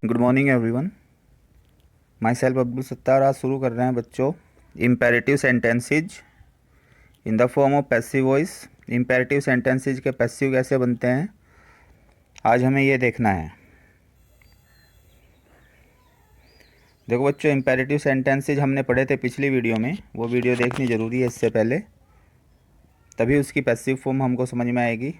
Good morning everyone. My self Abdul Sattar. आज शुरू कर रहे हैं बच्चों imperative sentences in the form of passive voice. Imperative sentences के पैसिव कैसे बनते हैं, आज हमें ये देखना है। देखो बच्चों, इम्पेरेटिव सेंटेंसेज हमने पढ़े थे पिछली वीडियो में, वो वीडियो देखनी ज़रूरी है इससे पहले, तभी उसकी पैसिव फॉर्म हमको समझ में आएगी।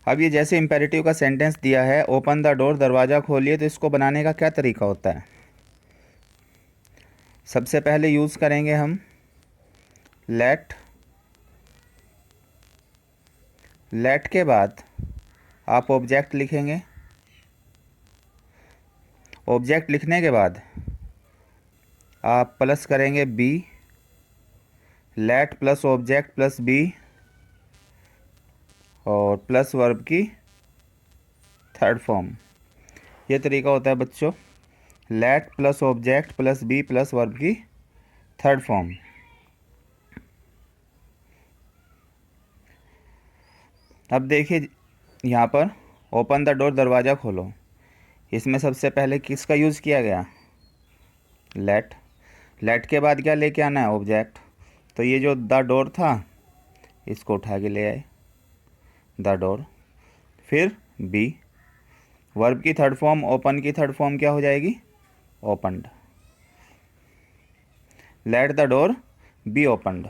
अब ये जैसे इम्पेरेटिव का सेंटेंस दिया है, ओपन द डोर, दरवाज़ा खोलिए, तो इसको बनाने का क्या तरीका होता है। सबसे पहले यूज़ करेंगे हम लेट। लेट के बाद आप ऑब्जेक्ट लिखेंगे। ऑब्जेक्ट लिखने के बाद आप प्लस करेंगे be. Let plus object plus be और प्लस वर्ब की थर्ड फॉर्म। ये तरीका होता है बच्चों, let plus object plus be plus verb की थर्ड फॉर्म। अब देखिए यहाँ पर ओपन द डोर, दरवाज़ा खोलो, इसमें सबसे पहले किसका यूज़ किया गया, लेट। लेट के बाद क्या लेके आना है, ऑब्जेक्ट। तो ये जो द डोर था इसको उठा के ले आए, द डोर। फिर बी, वर्ब की थर्ड फॉर्म, ओपन की थर्ड फॉर्म क्या हो जाएगी, opened. Late the door B opened,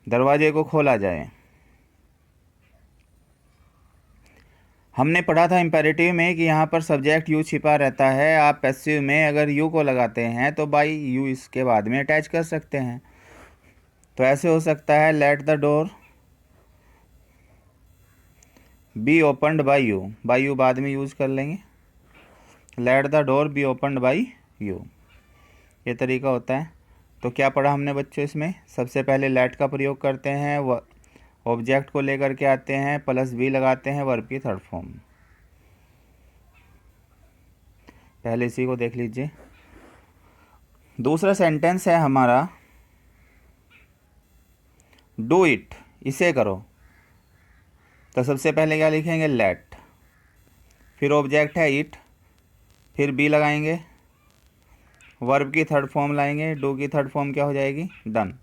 दरवाजे को खोला जाए। हमने पढ़ा था इम्पेरेटिव में कि यहाँ पर सब्जेक्ट यू छिपा रहता है। आप पैसिव में अगर यू को लगाते हैं तो बाई यू इसके बाद में अटैच कर सकते हैं। तो ऐसे हो सकता है let the door B opened by you, by you बाद में यूज़ कर लेंगे। Late the door B opened by you, ये तरीका होता है। तो क्या पढ़ा हमने बच्चों इसमें, सबसे पहले लेट का प्रयोग करते हैं, ऑब्जेक्ट को लेकर के आते हैं, प्लस बी लगाते हैं, वर्ब की थर्ड फॉर्म। पहले इसी को देख लीजिए। दूसरा सेंटेंस है हमारा डू इट, इसे करो। तो सबसे पहले क्या लिखेंगे, लेट, फिर ऑब्जेक्ट है इट, फिर बी लगाएंगे, वर्ब की थर्ड फॉर्म लाएंगे, डू की थर्ड फॉर्म क्या हो जाएगी, done.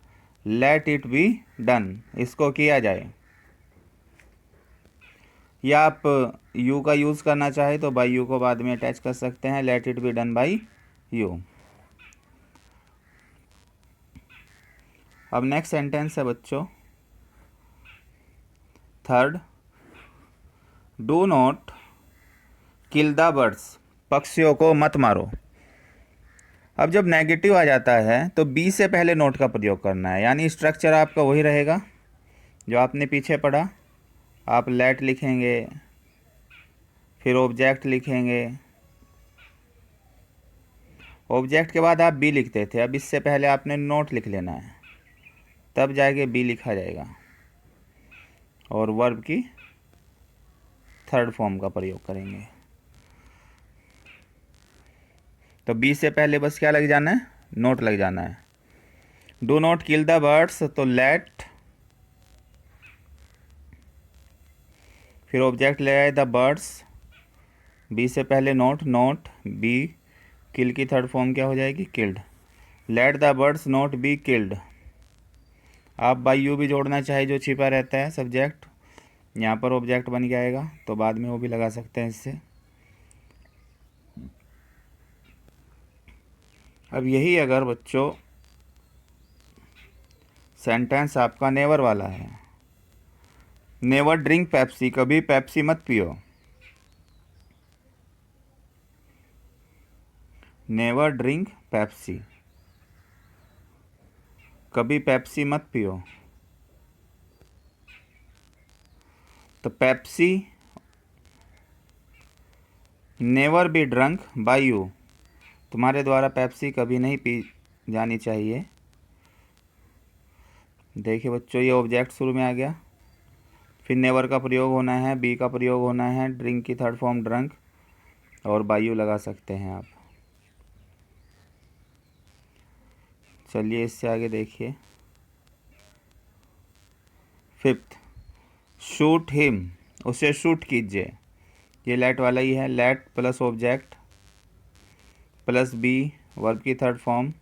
Late it be done, इसको किया जाए। या आप यू का यूज़ करना चाहे तो बाई यू को बाद में अटैच कर सकते हैं, late it be done by you. अब नेक्स्ट सेंटेंस है बच्चों third, do not kill the birds, पक्षियों को मत मारो। अब जब नेगेटिव आ जाता है तो बी से पहले नोट का प्रयोग करना है, यानी स्ट्रक्चर आपका वही रहेगा जो आपने पीछे पढ़ा। आप लेट लिखेंगे, फिर ऑब्जेक्ट लिखेंगे, ऑब्जेक्ट के बाद आप बी लिखते थे, अब इससे पहले आपने नोट लिख लेना है, तब जाके बी लिखा जाएगा, और वर्ब की थर्ड फॉर्म का प्रयोग करेंगे। तो बी से पहले बस क्या लग जाना है, नोट लग जाना है। Do not kill the birds, तो लेट, फिर ऑब्जेक्ट ले आए द बर्ड्स, बी से पहले नोट, नोट बी, किल की थर्ड फॉर्म क्या हो जाएगी, killed. Let the birds not be killed. आप बाई यू भी जोड़ना चाहे जो छिपा रहता है सब्जेक्ट, यहाँ पर ऑब्जेक्ट बन जाएगा, तो बाद में वो भी लगा सकते हैं इससे। अब यही अगर बच्चों सेंटेंस आपका नेवर वाला है, नेवर ड्रिंक पेप्सी, कभी पेप्सी मत पियो। नेवर ड्रिंक पेप्सी, कभी पेप्सी मत पियो। तो Pepsi never be drunk by you, तुम्हारे द्वारा पेप्सी कभी नहीं पी जानी चाहिए। देखिए बच्चों, ये ऑब्जेक्ट शुरू में आ गया, फिर नेवर का प्रयोग होना है, बी का प्रयोग होना है, ड्रिंक की थर्ड फॉर्म ड्रंक, और बाय यू लगा सकते हैं आप। चलिए इससे आगे देखिए। फिफ्थ, शूट हिम, उसे शूट कीजिए। ये लेट वाला ही है, let plus object plus be verb की थर्ड फॉर्म।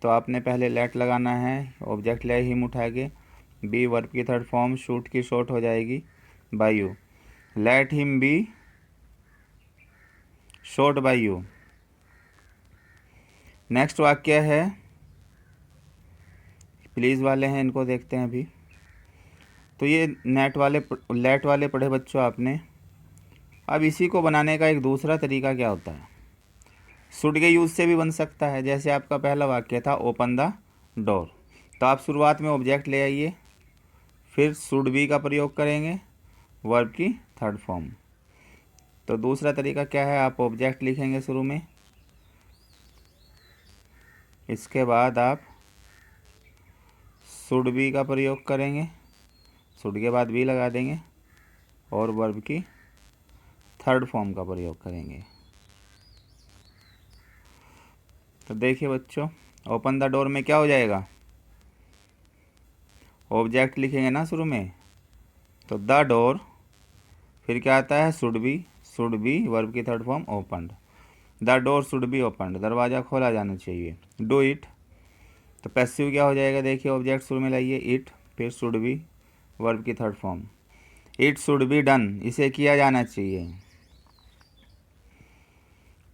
तो आपने पहले लेट लगाना है, ऑब्जेक्ट ले हिम उठा के, बी वर्ब की थर्ड फॉर्म, शूट की शॉर्ट हो जाएगी by you, let him be shot by you. Next वाक्य है, प्लीज़ वाले हैं, इनको देखते हैं अभी। तो ये लेट वाले पढ़े बच्चों आपने। अब इसी को बनाने का एक दूसरा तरीका क्या होता है, शुड के यूज़ से भी बन सकता है। जैसे आपका पहला वाक्य था ओपन द डोर, तो आप शुरुआत में ऑब्जेक्ट ले आइए, फिर शुड बी का प्रयोग करेंगे वर्ब की थर्ड फॉर्म। तो दूसरा तरीका क्या है, आप ऑब्जेक्ट लिखेंगे शुरू में, इसके बाद आप शुड बी का प्रयोग करेंगे, शुड के बाद बी लगा देंगे और वर्ब की थर्ड फॉर्म का प्रयोग करेंगे। तो देखिए बच्चों, ओपन द डोर में क्या हो जाएगा, ऑब्जेक्ट लिखेंगे ना शुरू में, तो द डोर, फिर क्या आता है शुड बी वर्ब की third form opened, the door should B opened, दरवाज़ा खोला जाना चाहिए। डू इट, तो पैसिव क्या हो जाएगा, देखिए ऑब्जेक्ट शुरू में लाइए इट, फिर शुड बी वर्ब की third form, it should be done, इसे किया जाना चाहिए।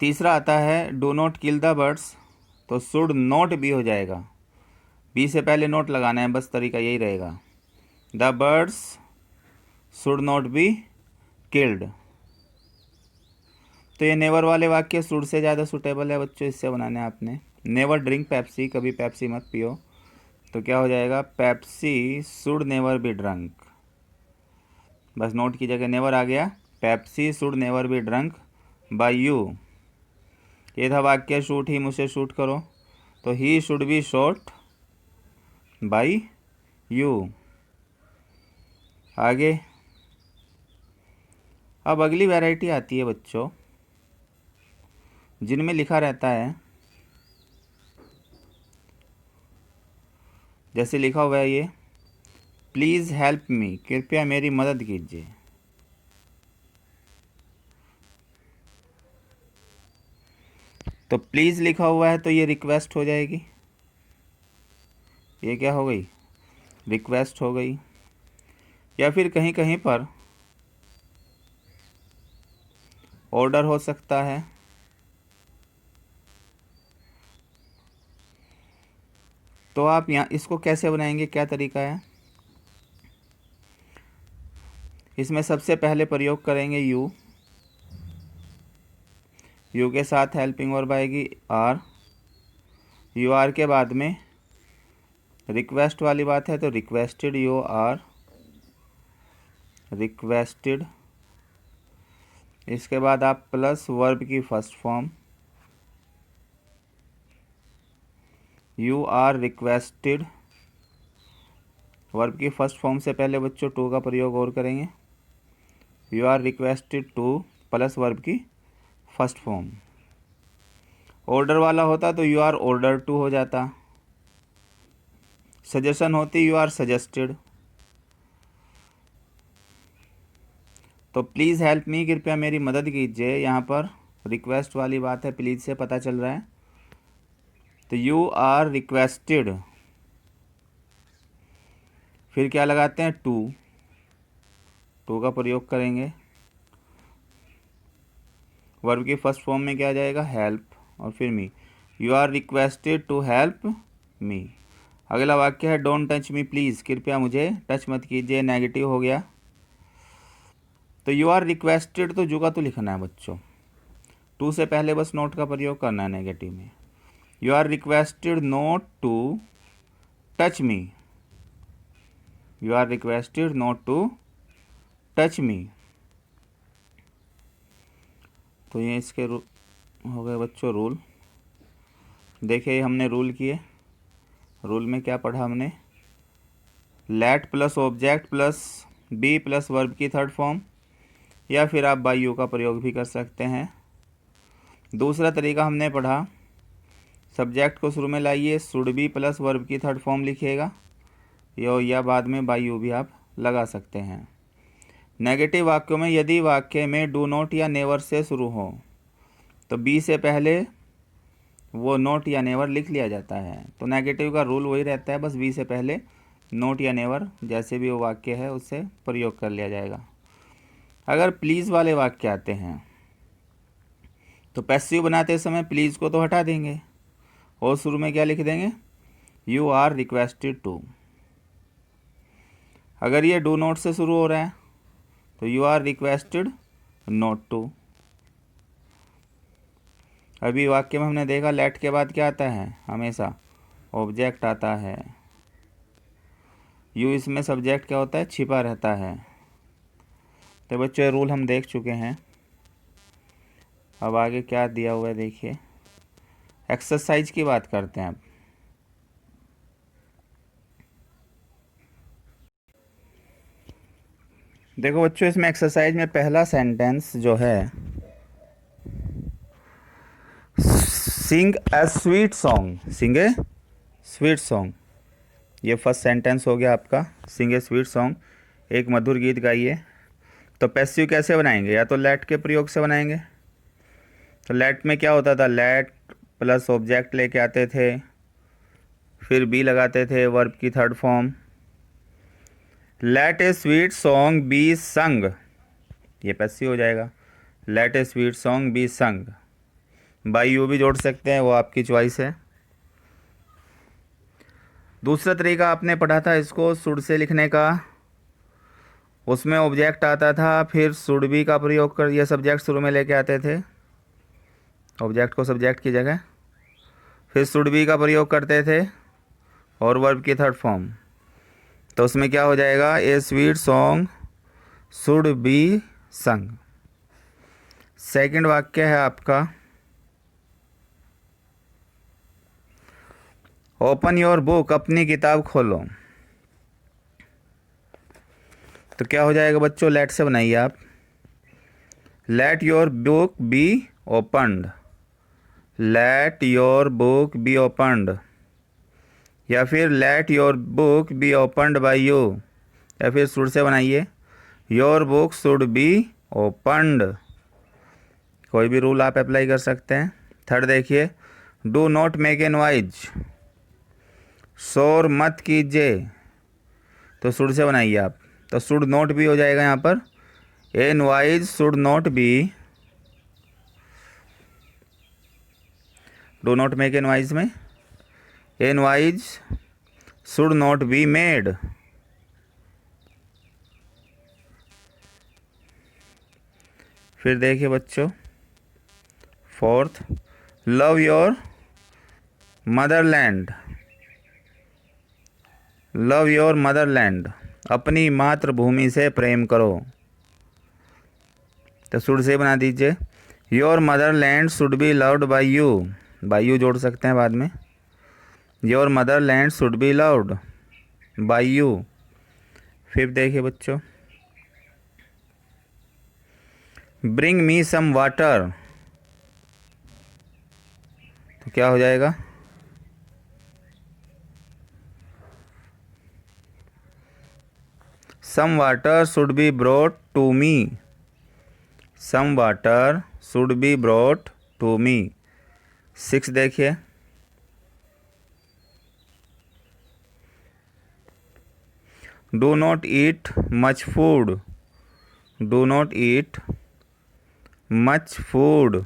तीसरा आता है do not kill the birds, तो शुड नॉट बी हो जाएगा, बी से पहले नोट लगाना है, बस तरीका यही रहेगा, the birds should not be killed. तो ये नेवर वाले वाक्य शुड से ज़्यादा सूटेबल है बच्चों, इससे बनाने आपने। नेवर ड्रिंक पेप्सी, कभी पेप्सी मत पियो, तो क्या हो जाएगा, Pepsi should never be drunk, बस नोट की जगह नेवर आ गया, Pepsi should never be drunk by you. ये था वाक्य शूट ही मुझसे शूट करो, तो he should be shot by you. आगे अब अगली वैरायटी आती है बच्चों, जिनमें लिखा रहता है, जैसे लिखा हुआ है ये, प्लीज़ हेल्प मी, कृपया मेरी मदद कीजिए। तो प्लीज़ लिखा हुआ है तो ये रिक्वेस्ट हो जाएगी, ये क्या हो गई, रिक्वेस्ट हो गई। या फिर कहीं कहीं पर ऑर्डर हो सकता है। तो आप यहाँ इसको कैसे बनाएंगे, क्या तरीका है, इसमें सबसे पहले प्रयोग करेंगे यू, यू के साथ हेल्पिंग वर्ब आएगी आर, यू आर के बाद में रिक्वेस्ट वाली बात है तो रिक्वेस्टेड, यू आर रिक्वेस्टेड, इसके बाद आप प्लस वर्ब की first form, you are requested, verb की फर्स्ट फॉर्म से पहले बच्चों टू का प्रयोग और करेंगे, you are requested to plus verb की फर्स्ट फॉर्म। ऑर्डर वाला होता तो यू आर ऑर्डर टू हो जाता, सजेशन होती यू आर सजेस्टेड। तो प्लीज़ हेल्प मी, कृपया मेरी मदद कीजिए, यहाँ पर रिक्वेस्ट वाली बात है, प्लीज़ से पता चल रहा है, तो यू आर रिक्वेस्टेड, फिर क्या लगाते हैं टू, टू का प्रयोग करेंगे, वर्ब की फर्स्ट फॉर्म में क्या आ जाएगा हेल्प, और फिर me, you are requested to help me. अगला वाक्य है डोंट टच मी प्लीज़, कृपया मुझे टच मत कीजिए, नेगेटिव हो गया, तो यू आर रिक्वेस्टेड तो जुगा तो लिखना है बच्चों, टू से पहले बस नोट का प्रयोग करना है नेगेटिव में, you are requested not to touch me, you are requested not to touch me. तो ये इसके हो गए बच्चों रूल। देखिए हमने रूल किए, रूल में क्या पढ़ा हमने, let plus object plus be plus verb की थर्ड फॉर्म, या फिर आप बाय यू का प्रयोग भी कर सकते हैं। दूसरा तरीका हमने पढ़ा, सब्जेक्ट को शुरू में लाइए, शुड बी प्लस वर्ब की थर्ड फॉर्म लिखिएगा, या बाद में बाय यू भी आप लगा सकते हैं। नेगेटिव वाक्यों में यदि वाक्य में डू नॉट या नेवर से शुरू हो तो बी से पहले वो नोट या नेवर लिख लिया जाता है। तो नेगेटिव का रूल वही रहता है, बस बी से पहले नोट या नेवर जैसे भी वो वाक्य है उससे प्रयोग कर लिया जाएगा। अगर प्लीज़ वाले वाक्य आते हैं तो पैसिव बनाते समय प्लीज़ को तो हटा देंगे और शुरू में क्या लिख देंगे, यू आर रिक्वेस्टेड टू। अगर ये डू नॉट से शुरू हो रहा है तो you are requested not to. अभी वाक्य में हमने देखा लेट के बाद क्या आता है, हमेशा ऑब्जेक्ट आता है। यू इसमें सब्जेक्ट क्या होता है, छिपा रहता है। तो बच्चों रूल हम देख चुके हैं। अब आगे क्या दिया हुआ है देखिए, एक्सरसाइज की बात करते हैं अब। देखो बच्चों इसमें एक्सरसाइज में पहला सेंटेंस जो है, sing a sweet song, sing a sweet song, ये फर्स्ट सेंटेंस हो गया आपका। सिंग ए स्वीट सॉन्ग, एक मधुर गीत गाइए। तो पैसिव कैसे बनाएंगे, या तो लेट के प्रयोग से बनाएंगे। तो लेट में क्या होता था, लेट प्लस ऑब्जेक्ट लेके आते थे, फिर बी लगाते थे, वर्ब की third form. Let a sweet song be sung, ये पैसिव हो जाएगा। Let a sweet song be sung, by you भी जोड़ सकते हैं, वो आपकी चॉइस है। दूसरा तरीका आपने पढ़ा था इसको शुड से लिखने का, उसमें ऑब्जेक्ट आता था, फिर शुड बी का प्रयोग कर, ये सब्जेक्ट शुरू में लेके आते थे, ऑब्जेक्ट को सब्जेक्ट की जगह, फिर शुड बी का प्रयोग करते थे और वर्ब की थर्ड फॉर्म। तो उसमें क्या हो जाएगा, ए स्वीट सॉन्ग शुड बी संग। सेकंड वाक्य है आपका, ओपन योर बुक, अपनी किताब खोलो। तो क्या हो जाएगा बच्चों, लेट से बनाइए आप, let your book be opened, let your book be opened, या फिर let your book be opened by you, या फिर शुड से बनाइए, your book should be opened. कोई भी रूल आप अप्लाई कर सकते हैं। थर्ड देखिए, do not make a noise, शोर मत कीजिए। तो शुड से बनाइए आप, तो शुड नॉट भी हो जाएगा यहाँ पर, a noise should not be, do not make a noise में a noise should not be made. फिर देखिए बच्चों fourth, love your motherland, love your motherland, अपनी मातृभूमि से प्रेम करो। तो शुड से बना दीजिए, your motherland should be loved by you, by you जोड़ सकते हैं बाद में, your motherland should be loved by you. फिर देखिए बच्चों, ब्रिंग मी सम वाटर, तो क्या हो जाएगा, some water should be brought to me, some water should be brought to me. 6 देखिए, do not eat much food, do not eat much food,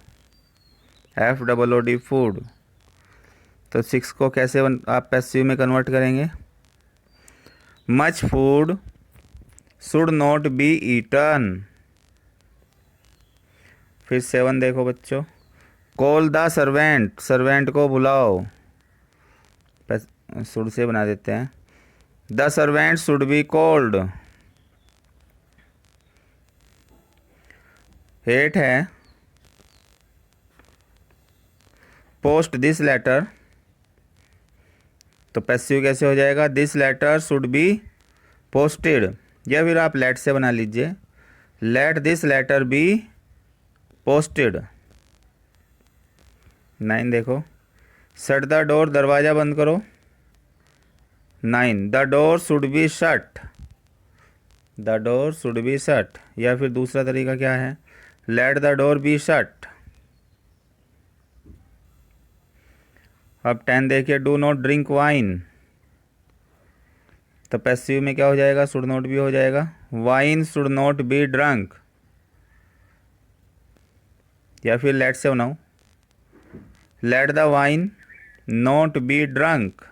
FOOD food. तो 6 को कैसे आप पैसिव में कन्वर्ट करेंगे, much food should not be eaten. फिर 7 देखो बच्चों, कॉल द सर्वेंट, सर्वेंट को बुलाओ, शुड से बना देते हैं, the servant should be called. 8 है, पोस्ट दिस लेटर, तो पैसिव कैसे हो जाएगा, this letter should be posted, या फिर आप लेट से बना लीजिए, let this letter be posted. 9 देखो, शट द डोर, दरवाज़ा बंद करो। 9, the door should be shut, the door should be shut, या फिर दूसरा तरीका क्या है, let the door be shut. अब 10 देखिए, डू नॉट ड्रिंक वाइन, तो पैसिव में क्या हो जाएगा, शुड नॉट भी हो जाएगा, wine should not B drunk. या फिर लेट से बनाओ, let the wine not be drunk,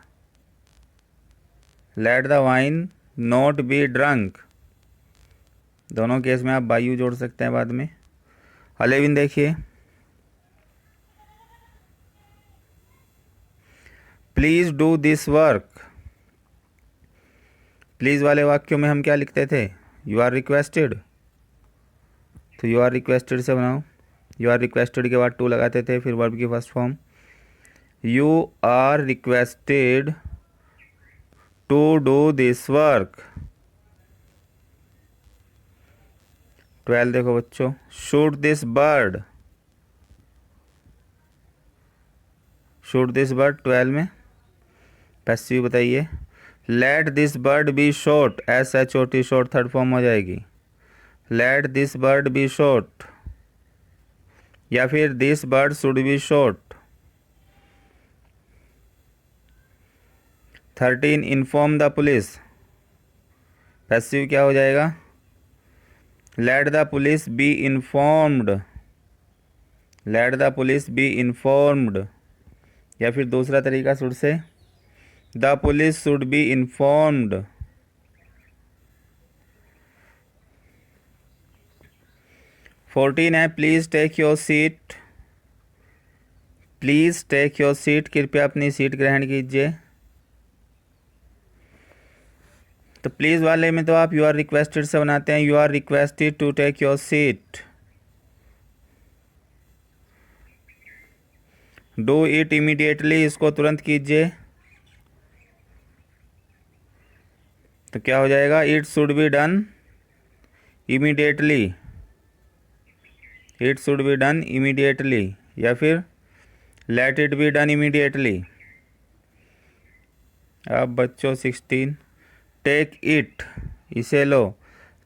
let the wine not be drunk. दोनों केस में आप बाई यू जोड़ सकते हैं बाद में। 11 देखिए, please do this work. Please वाले वाक्यों में हम क्या लिखते थे, यू आर रिक्वेस्टेड, तो यू आर रिक्वेस्टेड से बनाओ। यू आर रिक्वेस्टेड के बाद टू लगाते थे, फिर वर्ब की first form, you are requested to do this work. 12 देखो बच्चों, shoot this bird, shoot this bird 12 में। पैसिव बताइए, let this bird be shot, SHOT shot third form हो जाएगी, let this bird be shot, या फिर this bird should be shot. 13 inform the police, passive क्या हो जाएगा, let the police be informed, let the police be informed, या फिर दूसरा तरीका शुड से, the police should be informed. 14 है, please take your seat, please take your seat, कृपया अपनी सीट ग्रहण कीजिए। तो प्लीज़ वाले में तो आप यू आर रिक्वेस्टेड से बनाते हैं, you are requested to take your seat. Do it immediately, इसको तुरंत कीजिए, तो क्या हो जाएगा, it should be done immediately, it should be done immediately, या फिर let it be done immediately. अब बच्चों 16, टेक इट, इसे लो,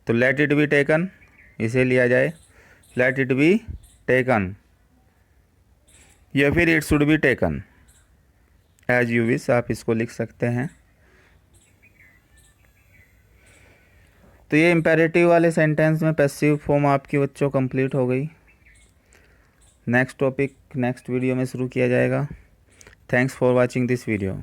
तो लेट इट बी टेकन, इसे लिया जाए, लेट इट बी टेकन, या फिर it should be taken, as you wish, आप इसको लिख सकते हैं। तो ये इम्पेरेटिव वाले सेंटेंस में पैसिव फॉर्म आपकी बच्चों कंप्लीट हो गई। नेक्स्ट टॉपिक नेक्स्ट वीडियो में शुरू किया जाएगा। Thanks for watching this video.